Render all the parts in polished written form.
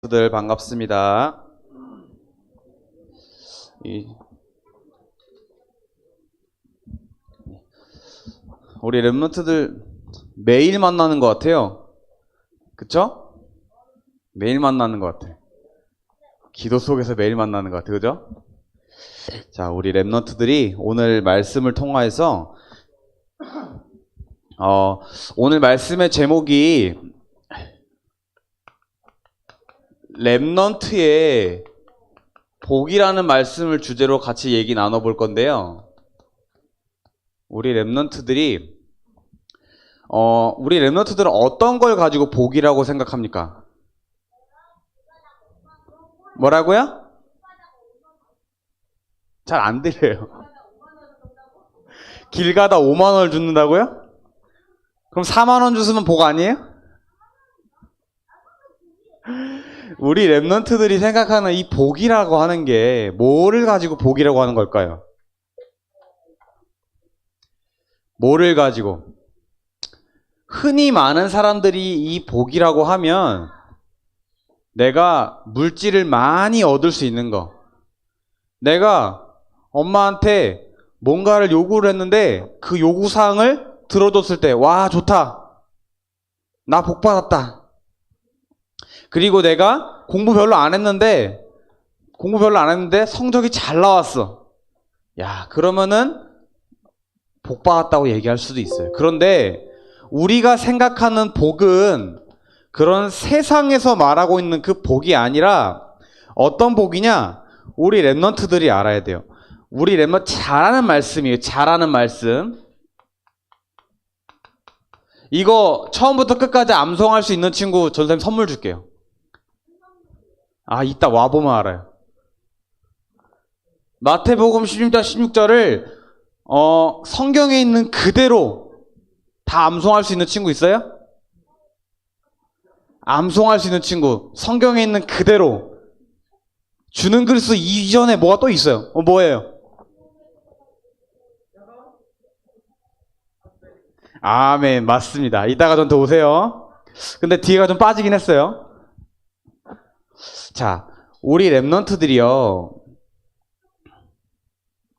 들 반갑습니다. 우리 랩런트들 매일 만나는 것 같아요. 그쵸? 매일 만나는 것 같아. 기도 속에서 매일 만나는 것 같아. 그죠? 자, 우리 랩런트들이 오늘 말씀을 통하여서 오늘 말씀의 제목이 랩런트의 복이라는 말씀을 주제로 같이 얘기 나눠볼 건데요. 우리 랩런트들은 어떤 걸 가지고 복이라고 생각합니까? 뭐라고요? 잘 안 들려요. 길 가다 5만 원을 줍는다고요? 그럼 4만 원 주시면 복 아니에요? 우리 랩런트들이 생각하는 이 복이라고 하는 게 뭐를 가지고 복이라고 하는 걸까요? 뭐를 가지고? 흔히 많은 사람들이 이 복이라고 하면 내가 물질을 많이 얻을 수 있는 거. 내가 엄마한테 뭔가를 요구를 했는데 그 요구사항을 들어줬을 때 와, 좋다. 나 복 받았다. 그리고 내가 공부 별로 안 했는데 성적이 잘 나왔어. 야, 그러면은 복 받았다고 얘기할 수도 있어요. 그런데 우리가 생각하는 복은 그런 세상에서 말하고 있는 그 복이 아니라 어떤 복이냐? 우리 랩런트들이 알아야 돼요. 우리 랩런트 잘하는 말씀이에요. 잘하는 말씀. 이거 처음부터 끝까지 암송할 수 있는 친구 전선생님 선물 줄게요. 이따 와보면 알아요. 마태복음 16장 16절을 성경에 있는 그대로 다 암송할 수 있는 친구 있어요? 암송할 수 있는 친구, 성경에 있는 그대로. 주는 그리스도 이전에 뭐가 또 있어요? 뭐예요? 아멘, 맞습니다. 이따가 저한테 오세요. 근데 뒤에가 좀 빠지긴 했어요. 자, 우리 랩런트들이요,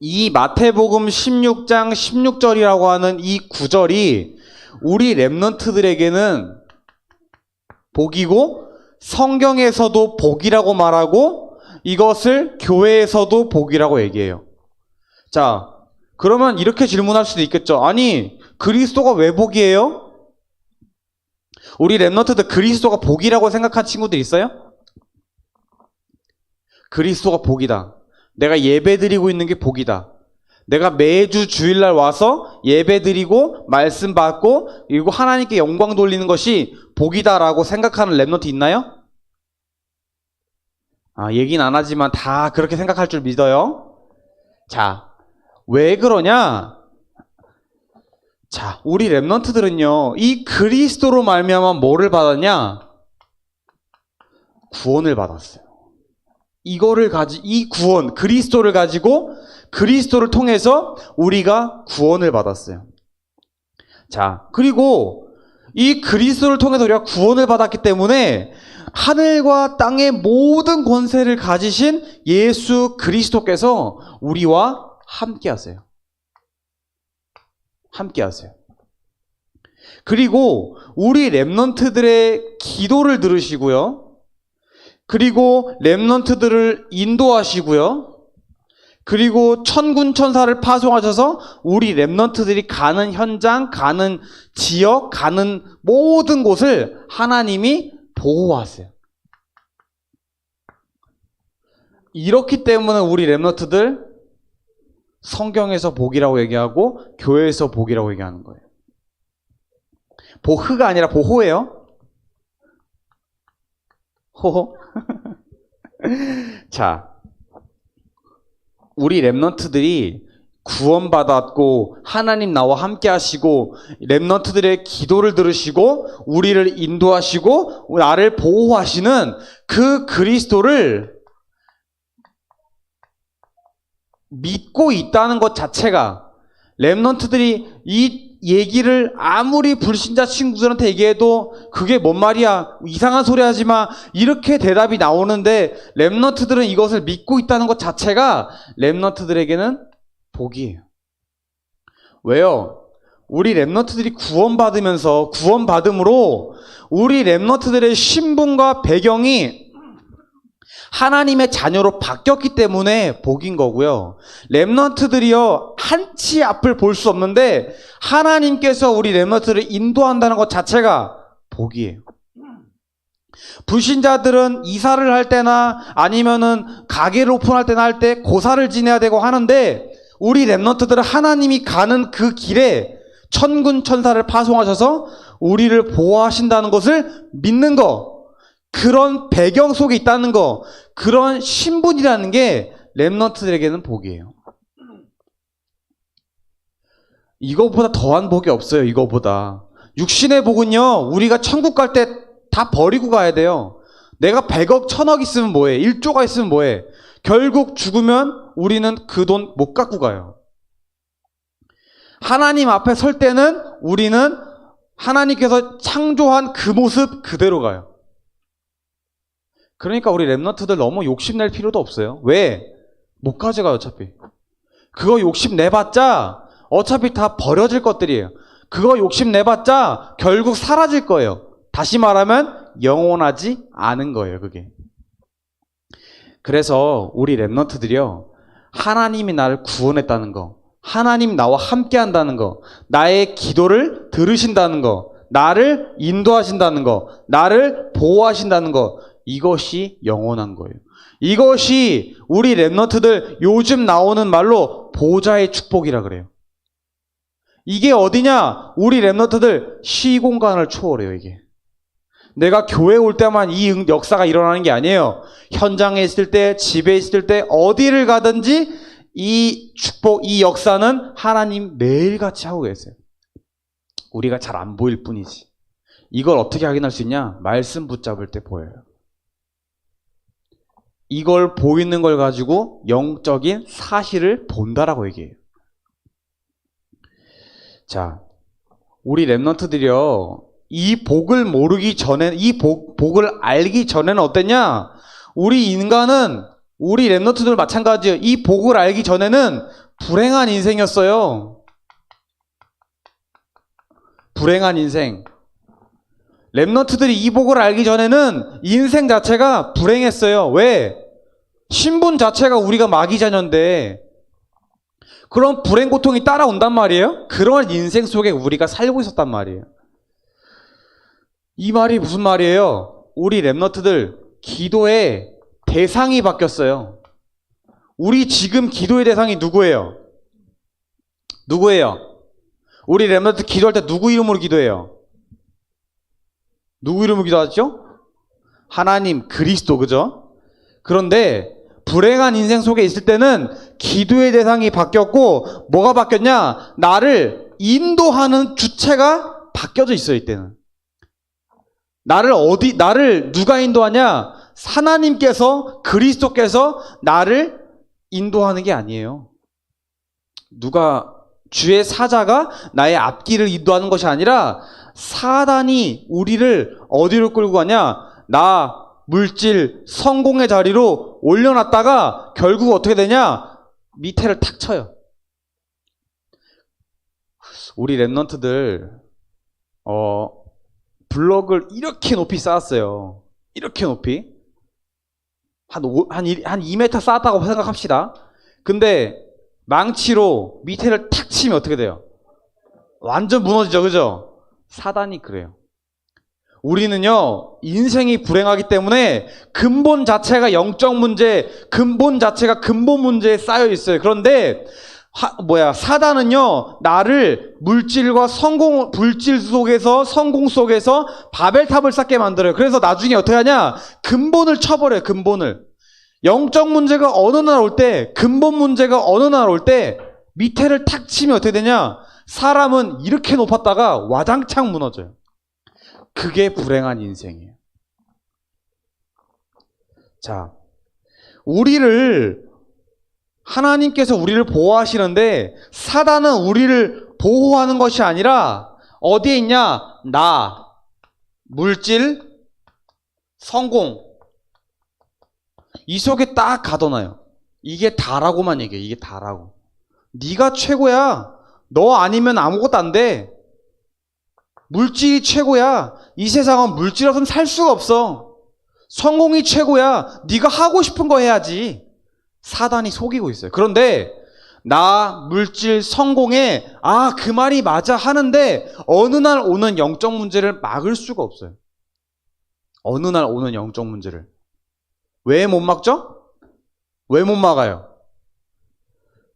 이 마태복음 16장 16절이라고 하는 이 구절이 우리 랩런트들에게는 복이고 성경에서도 복이라고 말하고 이것을 교회에서도 복이라고 얘기해요. 자, 그러면 이렇게 질문할 수도 있겠죠. 아니, 그리스도가 왜 복이에요? 우리 랩런트들 그리스도가 복이라고 생각한 친구들 있어요? 그리스도가 복이다. 내가 예배드리고 있는 게 복이다. 내가 매주 주일날 와서 예배드리고 말씀 받고 그리고 하나님께 영광 돌리는 것이 복이다라고 생각하는 랩런트 있나요? 얘기는 안 하지만 다 그렇게 생각할 줄 믿어요. 자, 왜 그러냐? 자, 우리 랩런트들은요, 이 그리스도로 말미암아 뭐를 받았냐? 구원을 받았어요. 이 구원, 그리스도를 가지고 그리스도를 통해서 우리가 구원을 받았어요. 자, 그리고 이 그리스도를 통해서 우리가 구원을 받았기 때문에 하늘과 땅의 모든 권세를 가지신 예수 그리스도께서 우리와 함께 하세요. 함께 하세요. 그리고 우리 랩런트들의 기도를 들으시고요. 그리고 랩런트들을 인도하시고요. 그리고 천군 천사를 파송하셔서 우리 랩런트들이 가는 현장, 가는 지역, 가는 모든 곳을 하나님이 보호하세요. 이렇기 때문에 우리 랩런트들 성경에서 복이라고 얘기하고 교회에서 복이라고 얘기하는 거예요. 보흐가 아니라 보호예요. 호호. 자, 우리 랩런트들이 구원받았고 하나님 나와 함께 하시고 랩런트들의 기도를 들으시고 우리를 인도하시고 나를 보호하시는 그 그리스도를 믿고 있다는 것 자체가 랩런트들이 이 얘기를 아무리 불신자 친구들한테 얘기해도 그게 뭔 말이야, 이상한 소리 하지 마, 이렇게 대답이 나오는데 렘넌트들은 이것을 믿고 있다는 것 자체가 렘넌트들에게는 복이에요. 왜요? 우리 렘넌트들이 구원받음으로 우리 렘넌트들의 신분과 배경이 하나님의 자녀로 바뀌었기 때문에 복인 거고요. 렘넌트들이요, 한치 앞을 볼 수 없는데 하나님께서 우리 렘넌트를 인도한다는 것 자체가 복이에요. 불신자들은 이사를 할 때나 아니면은 가게를 오픈할 때나 할 때 고사를 지내야 되고 하는데, 우리 렘넌트들은 하나님이 가는 그 길에 천군 천사를 파송하셔서 우리를 보호하신다는 것을 믿는 거, 그런 배경 속에 있다는 거, 그런 신분이라는 게 렘넌트들에게는 복이에요. 이거보다 더한 복이 없어요. 이거보다. 육신의 복은요, 우리가 천국 갈 때 다 버리고 가야 돼요. 내가 100억 1000억 있으면 뭐해? 1조가 있으면 뭐해? 결국 죽으면 우리는 그 돈 못 갖고 가요. 하나님 앞에 설 때는 우리는 하나님께서 창조한 그 모습 그대로 가요. 그러니까 우리 렘넌트들 너무 욕심낼 필요도 없어요. 왜? 못 가져가요, 어차피. 그거 욕심내봤자 어차피 다 버려질 것들이에요. 그거 욕심내봤자 결국 사라질 거예요. 다시 말하면 영원하지 않은 거예요, 그게. 그래서 우리 렘넌트들이요, 하나님이 나를 구원했다는 거, 하나님 나와 함께 한다는 거, 나의 기도를 들으신다는 거, 나를 인도하신다는 거, 나를 보호하신다는 거, 이것이 영원한 거예요. 이것이 우리 렘넌트들 요즘 나오는 말로 보좌의 축복이라 그래요. 이게 어디냐? 우리 렘넌트들 시공간을 초월해요, 이게. 내가 교회 올 때만 이 역사가 일어나는 게 아니에요. 현장에 있을 때, 집에 있을 때, 어디를 가든지 이 축복, 이 역사는 하나님 매일같이 하고 계세요. 우리가 잘 안 보일 뿐이지. 이걸 어떻게 확인할 수 있냐? 말씀 붙잡을 때 보여요. 이걸 보이는 걸 가지고 영적인 사실을 본다라고 얘기해요. 자, 우리 렘넌트들이요, 이 복을 모르기 전에, 이 복을 알기 전에는 어땠냐? 우리 인간은, 우리 렘넌트들 마찬가지예요. 이 복을 알기 전에는 불행한 인생이었어요. 불행한 인생. 렘넌트들이 이 복을 알기 전에는 인생 자체가 불행했어요. 왜? 신분 자체가 우리가 마귀자녀인데 그런 불행 고통이 따라온단 말이에요. 그런 인생 속에 우리가 살고 있었단 말이에요. 이 말이 무슨 말이에요? 우리 렘넌트들 기도의 대상이 바뀌었어요. 우리 지금 기도의 대상이 누구예요? 누구예요? 우리 렘넌트 기도할 때 누구 이름으로 기도해요? 누구 이름으로 기도하죠? 하나님, 그리스도, 그죠? 그런데 불행한 인생 속에 있을 때는 기도의 대상이 바뀌었고, 뭐가 바뀌었냐? 나를 인도하는 주체가 바뀌어져 있어요, 이때는. 나를 누가 인도하냐? 하나님께서, 그리스도께서 나를 인도하는 게 아니에요. 주의 사자가 나의 앞길을 인도하는 것이 아니라 사단이 우리를 어디로 끌고 가냐? 나 물질, 성공의 자리로 올려놨다가 결국 어떻게 되냐? 밑에를 탁 쳐요. 우리 렘넌트들 블럭을 이렇게 높이 쌓았어요. 이렇게 높이. 한 2m 쌓았다고 생각합시다. 근데 망치로 밑에를 탁 치면 어떻게 돼요? 완전 무너지죠, 그죠? 사단이 그래요. 우리는요, 인생이 불행하기 때문에 근본 자체가 영적 문제, 근본 자체가 근본 문제에 쌓여 있어요. 그런데 사단은요, 나를 물질과 불질 속에서, 성공 속에서 바벨탑을 쌓게 만들어요. 그래서 나중에 어떻게 하냐? 근본을 쳐버려요, 근본을. 영적 문제가 어느 날 올 때, 근본 문제가 어느 날 올 때, 밑에를 탁 치면 어떻게 되냐? 사람은 이렇게 높았다가 와장창 무너져요. 그게 불행한 인생이에요. 자, 하나님께서 우리를 보호하시는데 사단은 우리를 보호하는 것이 아니라 어디에 있냐? 나, 물질, 성공. 이 속에 딱 가둬놔요. 이게 다라고만 얘기해. 이게 다라고. 네가 최고야. 너 아니면 아무것도 안 돼. 물질이 최고야. 이 세상은 물질 없으면 살 수가 없어. 성공이 최고야. 네가 하고 싶은 거 해야지. 사단이 속이고 있어요. 그런데 나, 물질, 성공에 그 말이 맞아 하는데 어느 날 오는 영적 문제를 막을 수가 없어요. 어느 날 오는 영적 문제를. 왜 못 막죠? 왜 못 막아요?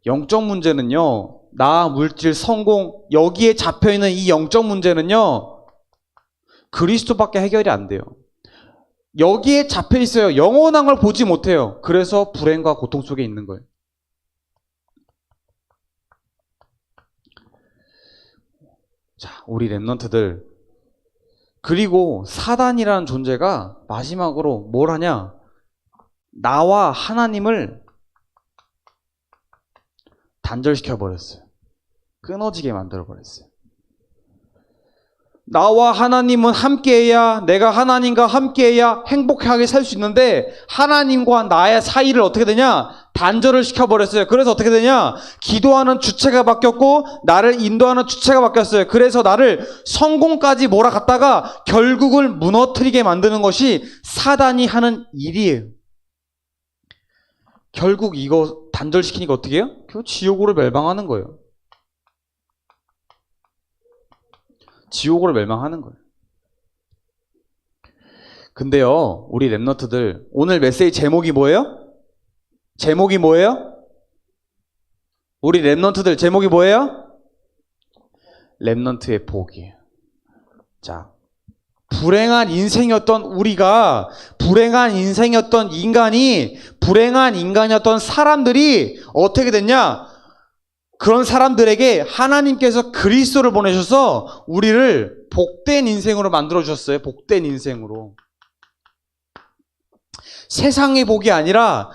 영적 문제는요, 나, 물질, 성공, 여기에 잡혀있는 이 영적 문제는요, 그리스도밖에 해결이 안 돼요. 여기에 잡혀있어요. 영원한 걸 보지 못해요. 그래서 불행과 고통 속에 있는 거예요. 자, 우리 랩런트들. 그리고 사단이라는 존재가 마지막으로 뭘 하냐? 나와 하나님을 단절시켜버렸어요. 끊어지게 만들어버렸어요. 나와 하나님은 함께해야, 내가 하나님과 함께해야 행복하게 살 수 있는데 하나님과 나의 사이를 어떻게 되냐? 단절을 시켜버렸어요. 그래서 어떻게 되냐? 기도하는 주체가 바뀌었고 나를 인도하는 주체가 바뀌었어요. 그래서 나를 성공까지 몰아갔다가 결국을 무너뜨리게 만드는 것이 사단이 하는 일이에요. 결국 이거 단절시키니까 어떻게 해요? 그 지옥으로 멸망하는 거예요. 지옥으로 멸망하는 거예요. 근데요, 우리 랩너트들, 오늘 메시지 제목이 뭐예요? 제목이 뭐예요? 우리 랩너트들 제목이 뭐예요? 랩넌트의 복이에요. 자, 불행한 인생이었던 우리가, 불행한 인생이었던 인간이, 불행한 인간이었던 사람들이 어떻게 됐냐? 그런 사람들에게 하나님께서 그리스도를 보내셔서 우리를 복된 인생으로 만들어 주셨어요. 복된 인생으로. 세상의 복이 아니라,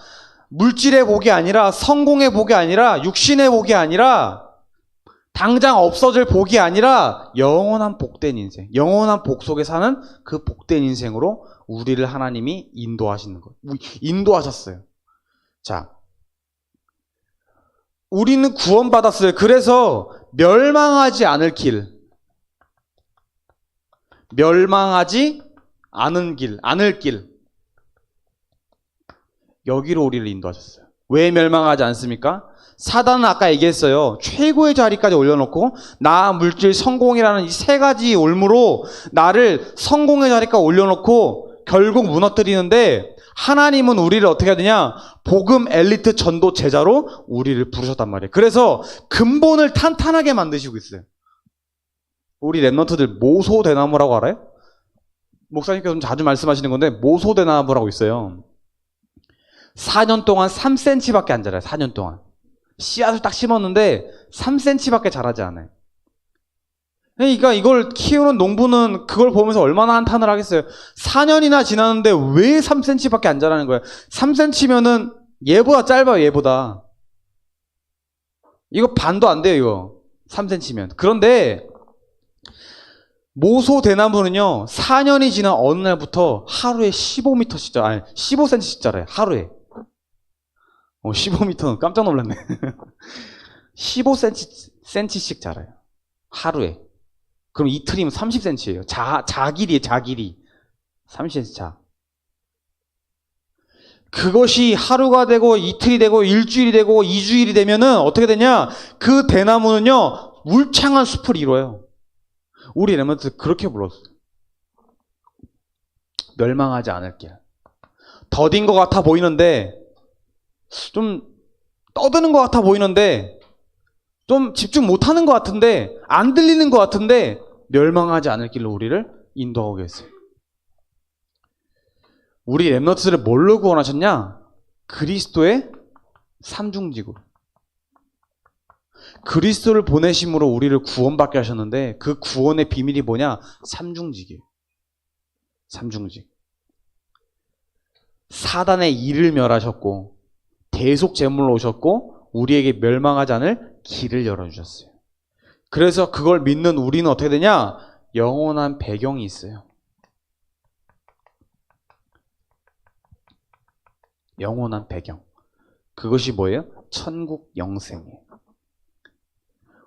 물질의 복이 아니라, 성공의 복이 아니라, 육신의 복이 아니라, 당장 없어질 복이 아니라 영원한 복된 인생, 영원한 복 속에 사는 그 복된 인생으로 우리를 하나님이 인도하시는 거예요. 인도하셨어요. 자, 우리는 구원받았어요. 그래서 멸망하지 않을 길, 멸망하지 않을 길, 여기로 우리를 인도하셨어요. 왜 멸망하지 않습니까? 사단은 아까 얘기했어요. 최고의 자리까지 올려놓고 나, 물질, 성공이라는 이 세 가지 올무로 나를 성공의 자리까지 올려놓고 결국 무너뜨리는데, 하나님은 우리를 어떻게 해야 되냐? 복음 엘리트 전도 제자로 우리를 부르셨단 말이에요. 그래서 근본을 탄탄하게 만드시고 있어요. 우리 랩런트들 모소대나무라고 알아요? 목사님께서 좀 자주 말씀하시는 건데 모소대나무라고 있어요. 4년 동안 3cm밖에 안 자라요. 4년 동안. 씨앗을 딱 심었는데 3cm밖에 자라지 않아요. 그러니까 이걸 키우는 농부는 그걸 보면서 얼마나 한탄을 하겠어요. 4년이나 지났는데 왜 3cm밖에 안 자라는 거예요? 3cm면은 얘보다 짧아요. 얘보다. 이거 반도 안 돼요. 이거 3cm면. 그런데 모소대나무는요, 4년이 지난 어느 날부터 하루에 15m씩 자라요. 아니 15cm씩 자라요. 하루에. 15m는 깜짝 놀랐네. 15cm씩 자라요. 하루에. 그럼 이틀이면 30cm예요. 자 길이에요. 자 길이. 30cm 자. 그것이 하루가 되고 이틀이 되고 일주일이 되고 2주일이 되면은 어떻게 되냐? 그 대나무는요, 울창한 숲을 이뤄요. 우리 랩런트 그렇게 불렀어요. 멸망하지 않을 길. 더딘 것 같아 보이는데, 좀 떠드는 것 같아 보이는데, 좀 집중 못하는 것 같은데, 안 들리는 것 같은데 멸망하지 않을 길로 우리를 인도하고 계세요. 우리 랩런트들을 뭘로 구원하셨냐? 그리스도의 삼중직으로. 그리스도를 보내심으로 우리를 구원받게 하셨는데 그 구원의 비밀이 뭐냐? 삼중직이에요. 삼중직. 사단의 일을 멸하셨고 대속 제물로 오셨고 우리에게 멸망하지 않을 길을 열어주셨어요. 그래서 그걸 믿는 우리는 어떻게 되냐? 영원한 배경이 있어요. 영원한 배경. 그것이 뭐예요? 천국 영생이에요.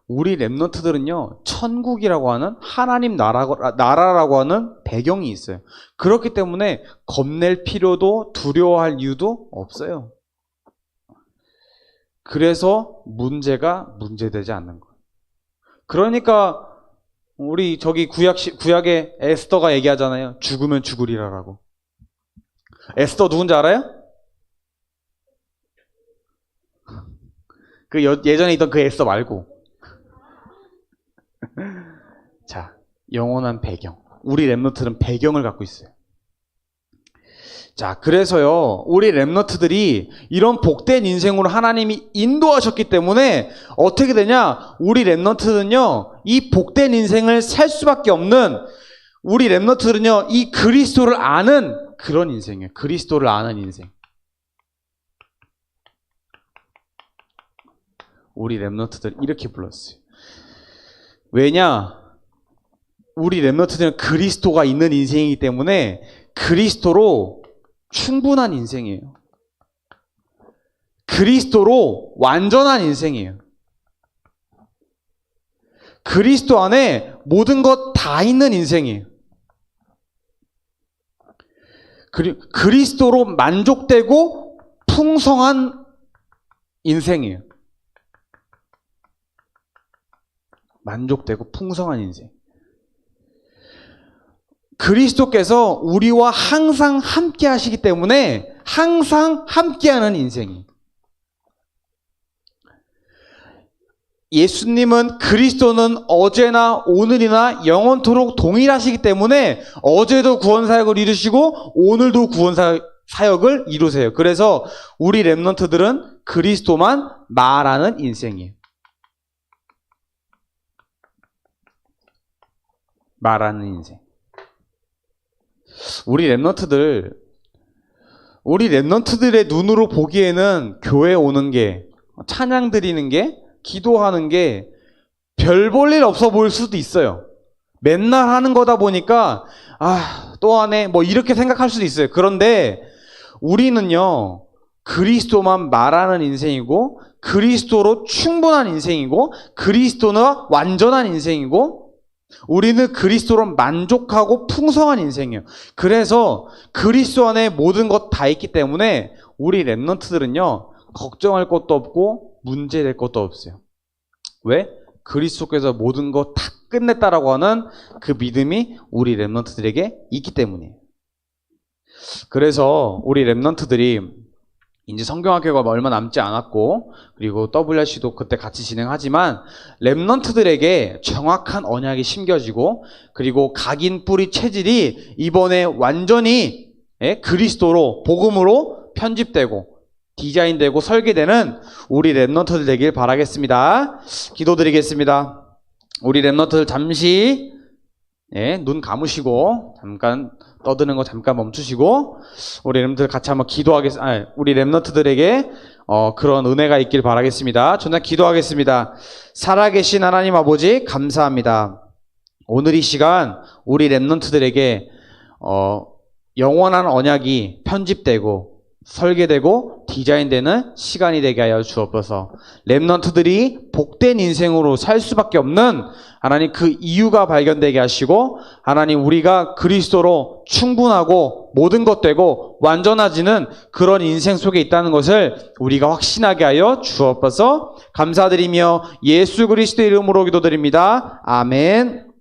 우리 렘넌트들은요, 천국이라고 하는 하나님 나라라고 하는 배경이 있어요. 그렇기 때문에 겁낼 필요도 두려워할 이유도 없어요. 그래서 문제가 문제되지 않는 거예요. 그러니까 우리 저기 구약에 에스더가 얘기하잖아요. 죽으면 죽으리라라고. 에스더 누군지 알아요? 그 예전에 있던 그 에스더 말고. 자, 영원한 배경. 우리 렘넌트는 배경을 갖고 있어요. 자, 그래서요, 우리 렘넌트들이 이런 복된 인생으로 하나님이 인도하셨기 때문에 어떻게 되냐? 우리 렘넌트는요, 이 복된 인생을 살 수밖에 없는, 우리 렘넌트들은요, 이 그리스도를 아는 그런 인생이에요. 그리스도를 아는 인생. 우리 렘넌트들 이렇게 불렀어요. 왜냐? 우리 렘넌트들은 그리스도가 있는 인생이기 때문에 그리스도로 충분한 인생이에요. 그리스도로 완전한 인생이에요. 그리스도 안에 모든 것 다 있는 인생이에요. 그리스도로 만족되고 풍성한 인생이에요. 만족되고 풍성한 인생. 그리스도께서 우리와 항상 함께 하시기 때문에 항상 함께하는 인생이. 예수님은 그리스도는 어제나 오늘이나 영원토록 동일하시기 때문에 어제도 구원사역을 이루시고 오늘도 구원사역을 이루세요. 그래서 우리 렘넌트들은 그리스도만 말하는 인생이에요. 말하는 인생. 우리 렘넌트들의 눈으로 보기에는 교회 오는 게, 찬양 드리는 게, 기도하는 게 별 볼 일 없어 보일 수도 있어요. 맨날 하는 거다 보니까 또 하네 뭐 이렇게 생각할 수도 있어요. 그런데 우리는요, 그리스도만 말하는 인생이고 그리스도로 충분한 인생이고 그리스도는 완전한 인생이고 우리는 그리스도로 만족하고 풍성한 인생이에요. 그래서 그리스도 안에 모든 것 다 있기 때문에 우리 렘넌트들은요, 걱정할 것도 없고 문제될 것도 없어요. 왜? 그리스도께서 모든 것 다 끝냈다라고 하는 그 믿음이 우리 렘넌트들에게 있기 때문이에요. 그래서 우리 렘넌트들이 이제 성경학교가 얼마 남지 않았고, 그리고 WRC도 그때 같이 진행하지만 렘넌트들에게 정확한 언약이 심겨지고, 그리고 각인 뿌리 체질이 이번에 완전히 그리스도로 복음으로 편집되고 디자인되고 설계되는 우리 렘넌트들 되길 바라겠습니다. 기도드리겠습니다. 우리 렘넌트들 잠시 눈 감으시고 잠깐 떠드는 거 잠깐 멈추시고 우리 렘넌트들 같이 한번 우리 렘넌트들에게 그런 은혜가 있길 바라겠습니다. 저는 기도하겠습니다. 살아계신 하나님 아버지 감사합니다. 오늘 이 시간 우리 렘넌트들에게 영원한 언약이 편집되고 설계되고 디자인되는 시간이 되게 하여 주옵소서. 렘넌트들이 복된 인생으로 살 수밖에 없는 하나님 그 이유가 발견되게 하시고, 하나님 우리가 그리스도로 충분하고 모든 것 되고 완전해지는 그런 인생 속에 있다는 것을 우리가 확신하게 하여 주옵소서. 감사드리며 예수 그리스도의 이름으로 기도드립니다. 아멘.